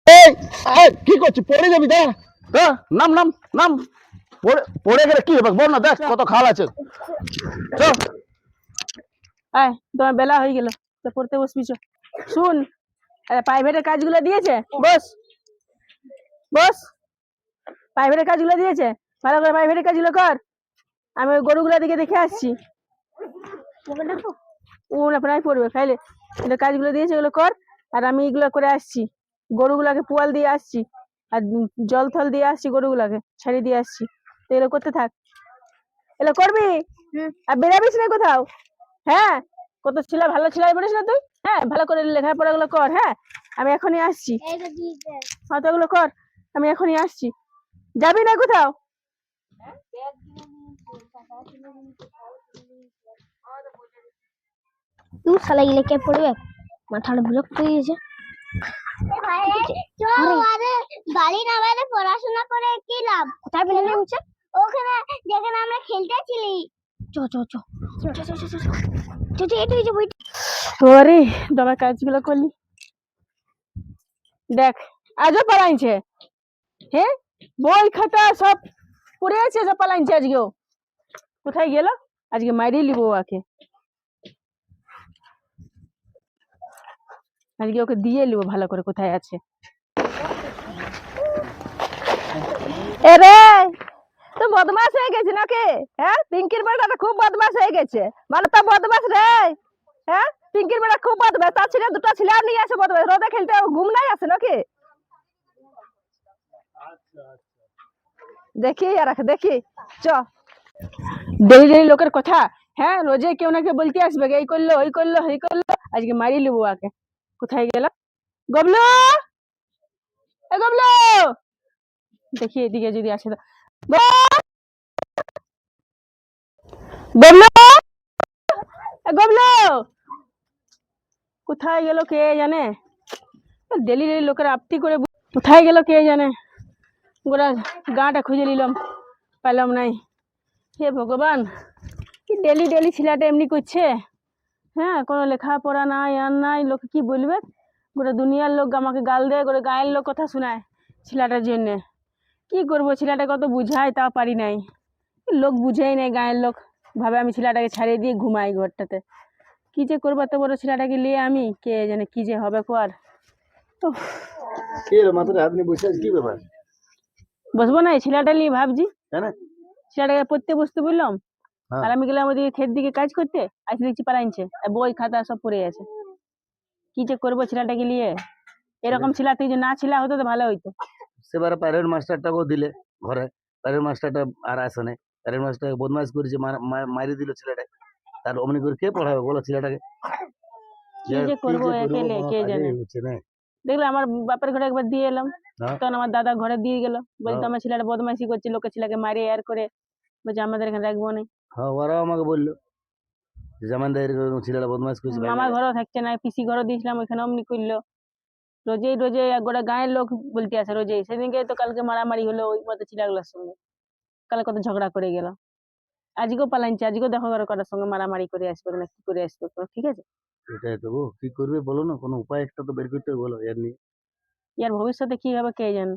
এই কি করছিস? পড়ে যাবি। নাম নাম নাম। পড়ে গেলে কি হবে? বল না, দেখ কত খাল আছে। চল। আয়, তোমার বেলা হয়ে গেল, তো পড়তে বসবি চ। শুন, প্রাইভেটের কাজগুলো দিয়েছে, বস বস। প্রাইভেটের কাজগুলো দিয়েছে, ভালো করে প্রাইভেটের কাজগুলো কর। আমি ওই গরুগুলা দিকে দেখে আসছি। ও না প্রায় পড়বে খাইলে। কাজগুলো দিয়েছে ওগুলো কর, আর আমি এগুলো করে আসছি। গরুগুলাকে পুয়াল দিয়ে আসছি, আর জল থল দিয়ে আসছি, গরুগুলাকে ছাড়িয়ে দিয়ে আসছি। তো এগুলো করতে থাক, এগুলো করবি। আর বেরাবিস না কোথাও। হ্যাঁ, কত ছিল ভালো ছিল বলিস না তুই। হ্যাঁ, ভালো করে লেখাপড়া গুলো কর। হ্যাঁ, আমি এখনই আসছি। হ্যাঁ, তো ওগুলো কর, আমি এখনই আসছি। যাবি না কোথাও। তুই শালা গেলে কে পড়বে, মাথাটা বিরক্ত হয়ে গেছে। গাড়ি না বাইরে পড়াশোনা করে কি লাভ? কোথায় পেলে নামছে? ওখানে যেখানে আমরা খেলতেছিলি। চ চ চ ওরে তোমার কাজগুলো করলি, দেখ আজও পালাইছে। হ্যাঁ, বই খাতা সব পড়ে আছে, সব পালাইছে আজকেও। কোথায় গেল? আজকে মাইরে লিবো ওকে, আজকে ওকে দিয়ে লিবো ভালো করে কোথায় আছে। এরে তো বদমাস হয়ে গেছে নাকি? হ্যাঁ, পিঙ্কির বেটা তো খুব বদমাস হয়ে গেছে। মানে তো বদমাস রে। হ্যাঁ, পিঙ্কির বেটা খুব বদমাস। তার ছেলে দুটো ছেলে আর নিয়ে আসে বদমাস, রোদে খেলতে ঘুম নাই আসে নাকি? দেখি আর দেখি চ। ডেলি ডেলি লোকের কথা। হ্যাঁ, রোজে কেউ না কেউ বলতে আসবে, এই করলো ওই করলো এই করলো। আজকে মারি লিবো ওকে। কোথায় গেল গবলু? এ গবলু, দেখি এদিকে যদি আসে তো। গবলু, এ গবলু, কোথায় গেল কে জানে? ডেলি ডেলি লোকের আপত্তি করে, কোথায় গেল কে জানে। গোটা গাটা খুঁজে নিলাম, পেলাম নাই। হে ভগবান, কি ডেলি ডেলি ছেলেটা এমনি করছে। হ্যাঁ, কোনো লেখাপড়া নাই আর নাই, লোকে কি বলবে। গোটা দুনিয়ার লোক আমাকে গাল দেয়, গোটা গায়ের লোক কথা শোনায় ছেলেটার জন্যে। কি করবো, ছেলেটা কত বুঝায় তাও পারি নাই। লোক বুঝেই নেই, গায়ের লোক ভাবে আমি ছেলেটাকে ছাড়িয়ে দিয়ে ঘুমাই ঘরটাতে। কি যে করবো এত বড় ছেলেটাকে নিয়ে আমি, কে জানে কি যে হবে কর। মাথায় হাত নিয়ে বসে আছে, কি ব্যাপার? বসবো না, এই ছেলেটা নিয়ে ভাবছি। ছেলেটাকে পড়তে বসতে বললাম, আর আমি গেলাম ওদিকে ক্ষেত দিকে কাজ করতে, আসলে দেখছি পালাইছে, বই খাতা সব পড়ে আছে। কি যে করবো ছেলেটাকে নিয়ে। এরকম ছেলে তুই যে না ছেলে হতো তো ভালো হইতো। সেবারে প্রাইভেট মাস্টারটাকেও দিলে ঘরে, প্রাইভেট মাস্টারটা আর আসে না। প্রাইভেট মাস্টার বদমাইশ করেছে, মারি দিল ছেলেটা। তার অমনি করে কে পড়াবে বলো ছেলেটাকে? কি যে করবো একেলে কে জানে। দেখলে আমার বাপের ঘরে একবার দিয়ে এলাম, তখন আমার দাদা ঘরে দিয়ে গেল, বলতো আমার ছেলেটা বদমাইশি করছে, লোকের ছেলেকে মারে আর করে, বলছে আমাদের এখানে রাখবো না। হ্যাঁ, ওরাও আমাকে বললো জামানদার ছেলেটা বদমাইশ করছে। মামার ঘরও থাকছে না, পিসি ঘরও দিয়েছিলাম, ওইখানে অমনি করলো। রোজেই রোজে গোটা গায়ের লোক বলতে আসে রোজেই। সেদিনকে তো কালকে মারামারি হলো ওই মতো ছেলেগুলোর সঙ্গে, কালে কত ঝগড়া করে গেল। আজকেও পালাইছে, আজকেও দেখো কারোর সঙ্গে মারামারি করে আসবে না, কি করে আসবে। ঠিক আছে, এটাই তো গো, কি করবে বলো না, কোনো উপায় একটা তো বের করতে হবে বলো এর নিয়ে। ইয়ার ভবিষ্যতে কি হবে কে জানে।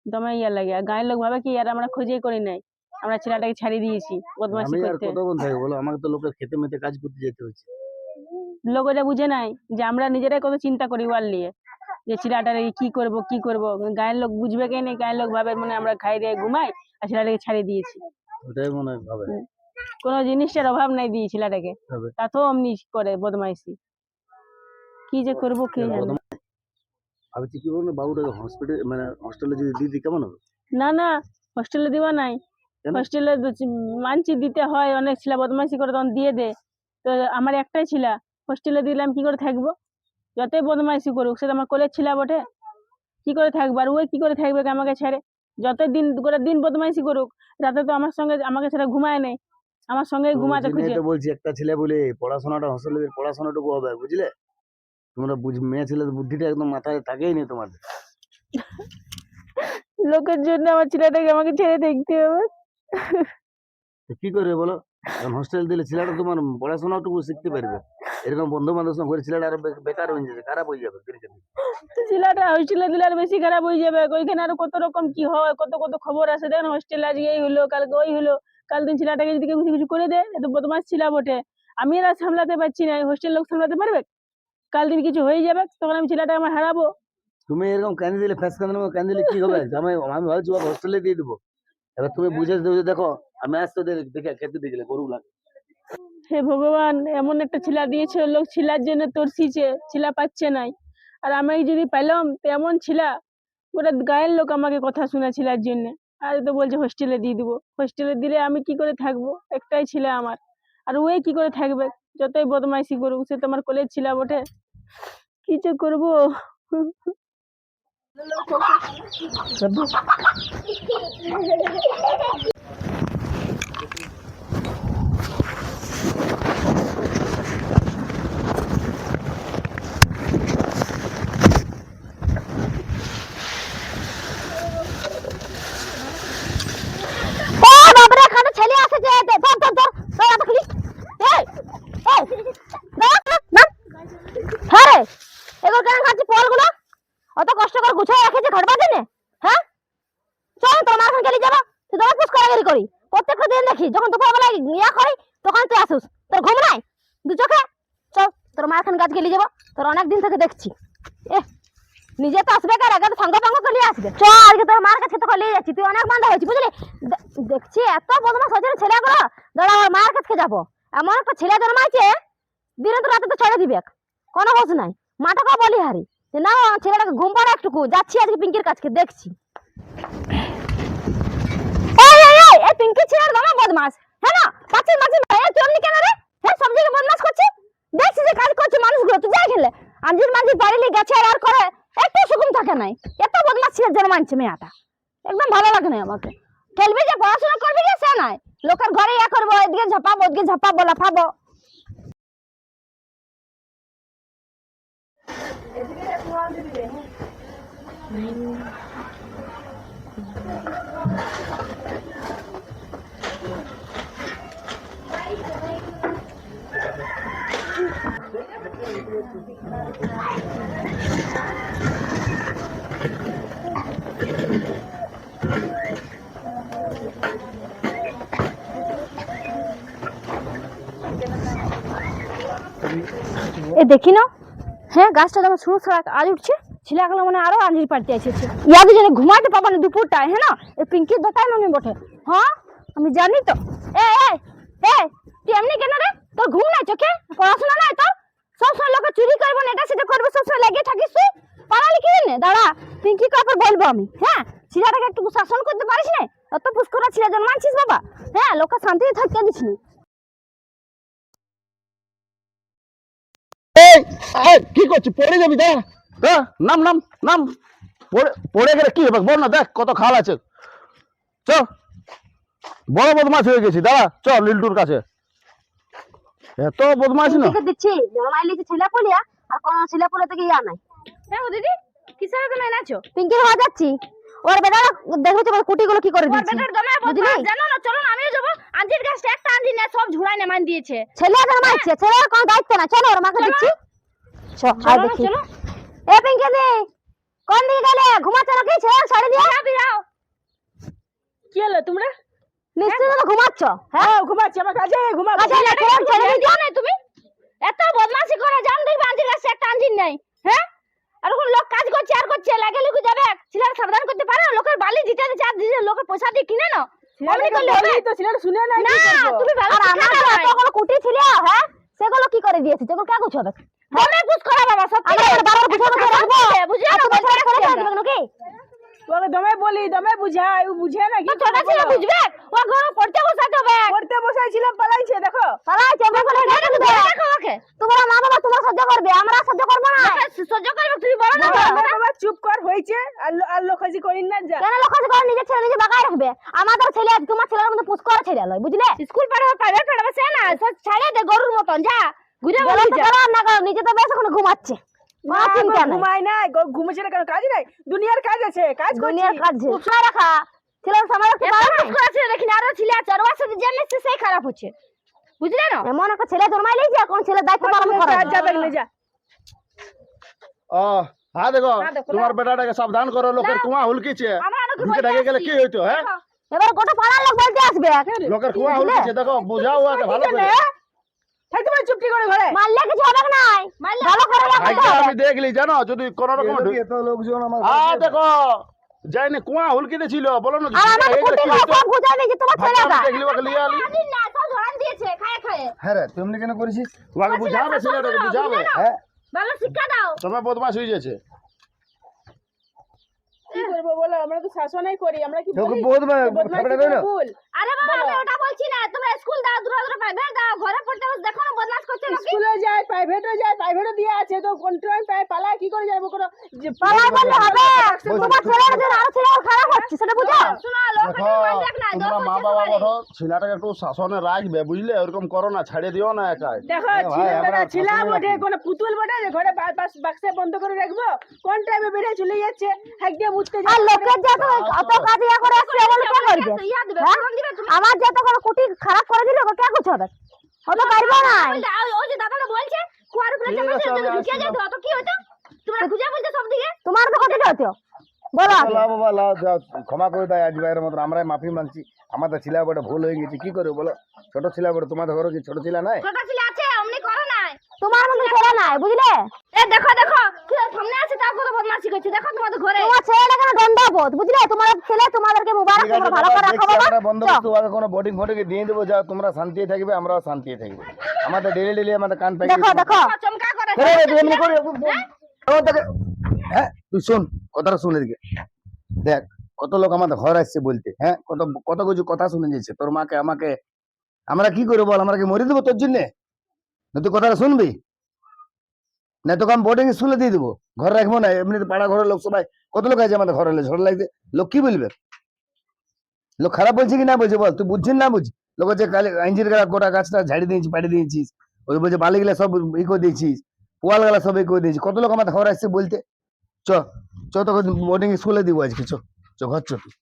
দমে ইয়ার লাগে, আর গায়ের লোক ভাবে কি আর আমরা খুঁজেই করি নাই, আমরা ছেলেটাকে ছাড়িয়ে দিয়েছি বদমাশি আমি আর করতে। কতক্ষণ থাকবো বলো, আমাকে তো লোকের খেতে মেতে কাজ করতে যেতে হচ্ছে। লোক এটা বুঝে নাই যে আমরা নিজেরাই কত চিন্তা করি ওয়ার নিয়ে, যে ছেলেটার কি করব কি করব। গায়ের লোক বুঝবে কে নেই, গায়ের লোক ভাবে মানে আমরা খাই দিয়ে ঘুমাই, আর ছেলেটাকে ছাড়িয়ে দিয়েছি। ওটাই মনে হয় ভাবে। কোনো জিনিসটার অভাব নাই দিয়ে ছেলেটাকে, তা তো অমনি করে বদমাইশি। কি যে করবো কে জানে। ভাবছি কি বলবো, বাবুটাকে হসপিটাল মানে হস্টেলে যদি দিদি কেমন হবে? না না, হোস্টেলে দিবা নাই। হোস্টেলে মানছি দিতে হয়, অনেক ছেলে বদমাইশি করে তখন দিয়ে দে। তো আমার একটাই ছেলে, হোস্টেলে দিলাম কি করে থাকবো? যতই বদমাইশি করুক, সে তো আমার কোলের ছেলে বটে। কি করে থাকবো, আর ওই কি করে থাকবে আমাকে ছেড়ে? যতই দিন করে দিন বদমাইশি করুক, রাতে তো আমার সঙ্গে আমাকে ছেড়ে ঘুমায় নেই, আমার সঙ্গে ঘুমাতে খুঁজে। তো বলছি একটা ছেলে বলে পড়াশোনাটা হস্টেলে পড়াশোনাটুকু হবে, বুঝলে? তোমরা মেয়ে ছেলের বুদ্ধিটা একদম মাথায় থাকেই নেই তোমাদের। লোকের জন্য আমার ছেলেটাকে আমাকে ছেড়ে দেখতে হবে। কি করবে বলো? এখন হোস্টেল দিলে ছেলেটা তোমার পড়াশোনাটুকু শিখতে পারবে। এরকম বন্ধু বান্ধব সঙ্গে করে ছেলেটা আরো বেকার হয়ে যাবে, খারাপ হয়ে যাবে দিনকে দিন। ছেলেটা হোস্টেলে দিলে আর বেশি খারাপ হয়ে যাবে। ওইখানে আরো কত রকম কি হয়, কত কত খবর আসে। দেখেন হোস্টেলে আজকে এই হলো, কালকে ওই হলো। কাল দিন ছেলেটাকে যদি কেউ কিছু কিছু করে দেয়, এত বদমাস ছিলা বটে। আমি এরা সামলাতে পারছি না, হোস্টেল লোক সামলাতে পারবে? কাল দিন কিছু হয়ে যাবে, তখন আমি ছেলেটা আমার হারাবো। তুমি এরকম কান্দি দিলে, ফ্যাস কান্দি দিলে কি হবে? আমি ভাবছি ওকে হোস্টেলে দিয়ে দেবো। এবার তুমি বুঝে দেবে, দেখো আমি আসতে দেখে খেতে দিয়ে গেলে গরু লাগে। হে ভগবান, এমন একটা ছেলা দিয়েছে, লোক ছেলার জন্য তরসিছে, ছেলা পাচ্ছে নাই। আর আমি যদি পেলাম তো এমন ছেলা, গোটা গায়ের লোক আমাকে কথা শোনা ছেলার জন্য। আর তো বলছে হোস্টেলে দিয়ে দিবো। হোস্টেলে দিলে আমি কি করে থাকবো? একটাই ছেলে আমার, আর ওই কি করে থাকবে? যতই বদমাইশি করুক, সে তোমার কলেজ ছিলা বটে। কি যে করবো? ও বাবারে, এখানে ছেলে আছে যে, ধর ধর ধর ধর এত খুলি। এই এই ধর না। হ্যাঁ রে, এগুলো কেন খাচ্ছি ফলগুলো? অত কষ্ট করে গুছিয়ে রেখেছে ঘাটবার জন্য? হ্যাঁ, চল তোর মার খান গেলি যাবো। তুই দরজ পুষ করে করি প্রত্যেকটা দিন দেখি, যখন দুপুরবেলা ইয়া করি তখন তুই আসুস। তোর ঘুম নাই দু চোখে? চল তোর মার খান গাছ গেলি যাবো, তোর অনেক দিন থেকে দেখছি। এ নিজে তো আসবে, কার আগে তো সঙ্গ সঙ্গ করে আসবে। চ আজকে তোর মার কাছে তোকে নিয়ে যাচ্ছি, তুই অনেক বান্ধা হয়েছি বুঝলি। দেখছি এত বদমাশ হয়েছে রে ছেলেগুলো। দাঁড়া, আমার মার কাছে যাবো। এমন একটা ছেলে জন্মাইছে, দিনে তো রাতে তো ছেড়ে দিবে, কোনো হোস নাই। মাটাকে বলি হারি যে না, ছেলেটাকে ঘুম পাড়া একটুকু। যাচ্ছি আজকে পিঙ্কির কাছে, দেখছি। এই এই এই, এই পিঙ্কি ছেলের দামা বদমাস। হ্যাঁ না, পাচ্ছিস মাছি ভাই, তুই এমনি কেন রে? হ্যাঁ, সব জায়গায় বদমাস করছিস। দেখছিস যে কাজ করছে মানুষগুলো, তুই যাই খেলে আঞ্জির মাঝি বাড়িলে গেছে আর করে একটু সুকুম থাকে নাই। এত বদমাস ছেলে জন্মাচ্ছে মেয়েটা, একদম ভালো লাগে না আমাকে। খেলবি যে পড়াশোনা করবি যে সে নাই, লোকের ঘরে ইয়া করবো, এদিকে ঝাপাবো ওদিকে ঝাপাবো লাফাবো। এ দেখি না, হ্যাঁ গাছটা যেমন শুরু আজ উঠছে, ছেলেগুলো মানে আরো আঞ্জির পাড়তে এসেছে। ইয়া দুজনে ঘুমাইতে পাবো না দুপুরটায়। হ্যাঁ না, এই পিঙ্কির দেখাই না বটে। হ্যাঁ আমি জানি তো। এ এ এ, তুই এমনি কেন রে? তোর ঘুম নাই চোখে, পড়াশোনা নাই তোর? সবসময় লোকে চুরি করবো না, এটা সেটা করবো, সবসময় লেগে থাকিস তুই। পাড়ালি কি জানে? দাঁড়া, পিঙ্কি কাপড় বলবো আমি। হ্যাঁ, ছেলেটাকে একটু শাসন করতে পারিস না? অত পুষ্করা ছেলে জন্মাইছিস বাবা। হ্যাঁ, লোকে শান্তিতে থাকতে দিস না। কি করছিস? পড়ে যাবি। দাঁড়া, নাম নাম নাম। পড়ে গেলে কি হবে? বল না, দেখ কত খাল আছে। চ, বড় বদমাশ হয়ে গেছি। দাঁড়া, চ লিল্টুর কাছে। এত বদমাশি না। দিচ্ছি জন্মাইলি ছেলে পলিয়া, আর কোন ছেলে পলে থেকে ইয়া নাই। হ্যাঁ ও দিদি, কিসের তুমি নাচো? পিঙ্কির হওয়া যাচ্ছি। ওর বেটা দেখেছো কুটিগুলো কি করে দিচ্ছে। বুঝলি, জানো না, চলো না আমিও যাবো। আঞ্জির গাছটা একটা আঞ্জি না, সব ঝুড়াই নেমান দিয়েছে। ছেলে জন্মাইছে, ছেলের কোনো দায়িত্ব না। চলো ওর মাকে দিচ্ছি। চল দেখি। এ পিঙ্কি দি, কোন দিকে গেলে? ঘুমাচ্ছ নাকি? ছেলে ছাড়ে দিয়ে বিরাও। কি হলো তোমরা? নিশ্চয়ই তো ঘুমাচ্ছ। হ্যাঁ, ঘুমাচ্ছি, আমার কাছে ঘুমাবো। আচ্ছা না, ছেলে ছেড়ে দিচ্ছ জানো তুমি এত বদমাশি করে, জান দেখবে আঞ্জির গাছে একটা আঞ্জির নাই। হ্যাঁ, আর কোন লোক কাজ করছে আর করছে, লাগে লুকু যাবে। ছেলের সাবধান করতে পারে না, লোকের বালি দিতে দিতে আর দিতে, লোকের পয়সা দিয়ে কিনে না। অমনি করলে হবে তো? ছেলেটা শুনে নাই না, তুমি ভালো আর শিক্ষা আমার দাও। এতগুলো কুটি ছিল, হ্যাঁ, সেগুলো কি করে দিয়েছে? সেগুলো কে গুছাবে? দমে পুষ করা বাবা, সত্যি আমার বাবার গুছাবে কে রাখবো? বুঝে এত বছর করে দিবে নাকি? ওকে দমে বলি, দমে বুঝাই, ও বুঝে না কি? ছোট ছিল বুঝবে? ও ঘরে পড়তে বসাতে হবে। পড়তে বসাইছিলাম, পালাইছে দেখো। পালাইছে, আমরা বলে রেখে দিবে। দেখো ওকে, তোমার মা বাবা তোমার সহ্য করবে, আমরা সহ্য করবো না। সহ্য করবে তুমি বলো না। বাবা চুপ কর, হয়েছে। আর লোকাজি করিন না, যা। কেন লোক করে নিজের ছেলে নিজে বাগায় রাখবে? আমাদের ছেলে আজ তোমার ছেলের মধ্যে পুষ করে ছেলে লয়, বুঝলে? স্কুল পড়াবে, প্রাইভেট পড়াবে, সে না ছাড়ে দে গরুর মতন, যা ঘুরে বলো তো করো আর না করো, নিজে তো বেশ এখন ঘুমাচ্ছে। কোনো চিন্তা নাই। ঘুমাই না, ঘুমেছে না কেন? কাজ নাই, দুনিয়ার কাজ আছে, কাজ করছি। দুনিয়ার কাজ উৎসাহ রাখা ছেলের সময় রাখতে পারে না। আছে দেখি না, আরো ছেলে আছে, আর ওর সাথে যে মিশছে সেই খারাপ হচ্ছে। বুঝলে না, এমন একটা ছেলে জন্মাইলি যে এখন ছেলে দায়িত্ব পালন করে যা যা বেগলে যা। ও হ্যাঁ দেখো হ্যাঁ, দেখো, তোমার বেটাটাকে সাবধান করো, লোকের কুয়া হুলকিছে, আমরা নাকি ঢুকে বলতে ঢাকে গেলে আসছি। কি হইতো? হ্যাঁ, এবার গোটা পাড়ার লোক বলতে আসবে লোকের কুয়া হুলকিছে, দেখো বুঝাও ওকে ভালো করে। থাকতে পারে চুপটি করে ঘরে। মারলে কিছু হবে না, ভালো করে আজকে আমি দেখলি জানো, যদি কোন রকম এত লোকজন আমার দেখো যাইনি কুয়া হুলকিতে ছিল, বলো না আর আমাকে ঢুকে কুটি গেলে কি করে হইতো? সব বুঝাবে যে তোমার ভাবছি ছেলেটা আমি দেখলি ওকে লিয়ে আলি, আমি না তো ধরান দিয়েছে খায় খায়। হ্যাঁ রে তুমি কেন করেছিস? ওকে বুঝাবে, ছেলেটাকে বুঝাবে। হ্যাঁ ভালো শিক্ষা দাও। তোমার বদমাশ হয়ে গেছে। কি করবো বলো, আমরা তো শাসনই করি, আমরা কি তোকে বলি? বহুত বদমাইশি খাবার করে দেয় না ভুল। আরে বাবা আমি ওটা বলছি না, তোমরা স্কুল দাও, দূরে দূরে প্রাইভেট দাও, ঘরে পড়তে বসে দেখো না বদমাশ করছে নাকি। স্কুলে যায়, প্রাইভেটও যায়, প্রাইভেটও দিয়ে আছে, তো কন্ট্রোল পালায় কি করে যাবো কোনো যে পালাই বললে হবে, তোমার ছেলের জন্য আরো ছেলে খারাপ হচ্ছে সেটা বুঝো। শোনো লোক দেখো তোমরা মা বাবা বলো, ছেলেটাকে একটু শাসনে রাখবে, বুঝলে? ওরকম করো না, ছাড়ে দিও না একাই। দেখো ভাই, আমরা ছিলা শাসনে বটে, রাখি। কোনো পুতুল বটে যে ঘরে বাক্সে বন্ধ করে রাখবো, কোন টাইমে বেরিয়ে চলে যাচ্ছে, হাইকে মুছতে আর যাচ্ছে। লোকের যত অত কাজ ইয়া করে আসছে বলে কে করবে? হ্যাঁ? আমার যত কোনো কুটি খারাপ করে দিলে ওকে কে গুছাবে? ও তো পারবে না। ও যে দাদাটা বলছে কুয়ার উপরে ঠিক আছে, আমি ঢুকে আসছি। যেত, তো কি হতো? তোমরা খুঁজে বলতে সব দিকে তোমার তো কত হতো বলো। লাও বাবা লাও, যাও ক্ষমা করে দেয় আজ ভাইয়ের মতন, আমরাই মাফি মানছি, আমাদের ছেলে বড় ভুল হয়ে গেছে, কি করবো বলো? ছোট ছেলে বড়, তোমাদের ঘরে কি ছোট ছেলে নাই? ছোট ছেলে আছে অমনি করো না, তোমার মতো ছেলে নাই বুঝলে? এ দেখো দেখো কি সামনে আছে, তাও কত বদমাশি করছে, দেখো তোমাদের ঘরে তোমার ছেলেটা কেন দণ্ডবোধ বুঝলে? তোমার ছেলে তোমাদেরকে মুবারক, ঠিক আছে তোমরা ভালো বাবা, করে রাখো দেখছি বাবা। আমরা বন্দোবস্ত আগে কোনো বোর্ডিং ফোর্ডিং দিয়ে দেবো, যাও তোমরা শান্তি থাকবে, আমরাও শান্তি থাকবো। আমাদের ডেলি ডেলি আমাদের কান পেয়ে দেখো দেখো চমকা করে হ্যাঁ তুই শোন কথাটা, শুনে দিকে দেখ, কত লোক আমাদের ঘর আসছে বলতে, হ্যাঁ কত কত কিছু কথা শুনে যাচ্ছে তোর মাকে আমাকে, আমরা কি করবো বল? আমরা কি মরে দেবো তোর জন্য? না তুই কথাটা শুনবি না? তোকে আমি বোর্ডিং স্কুলে দিয়ে দেবো, ঘরে রাখবো না। এমনিতে পাড়া ঘরের লোক সবাই, কত লোক আছে আমাদের ঘরে, ঝড় লাগছে, লোক কি বলবে? লোক খারাপ বলছে কি না বলছে বল? তুই বুঝছিস না বুঝ? লোক হচ্ছে কালি আইনজির গাছ, গোটা গাছটা ঝাড়ি দিয়েছিস, পাড়ি দিয়েছিস, ওই বলছে বালি গুলা সব ই করে দিয়েছিস, পোয়াল গুলা সব ই করে দিয়েছিস। কত লোক আমাদের ঘরে আসছে বলতে। চ চ তোকে বোর্ডিং স্কুলে দিব আজকে, চ চ ঘর চ তুই।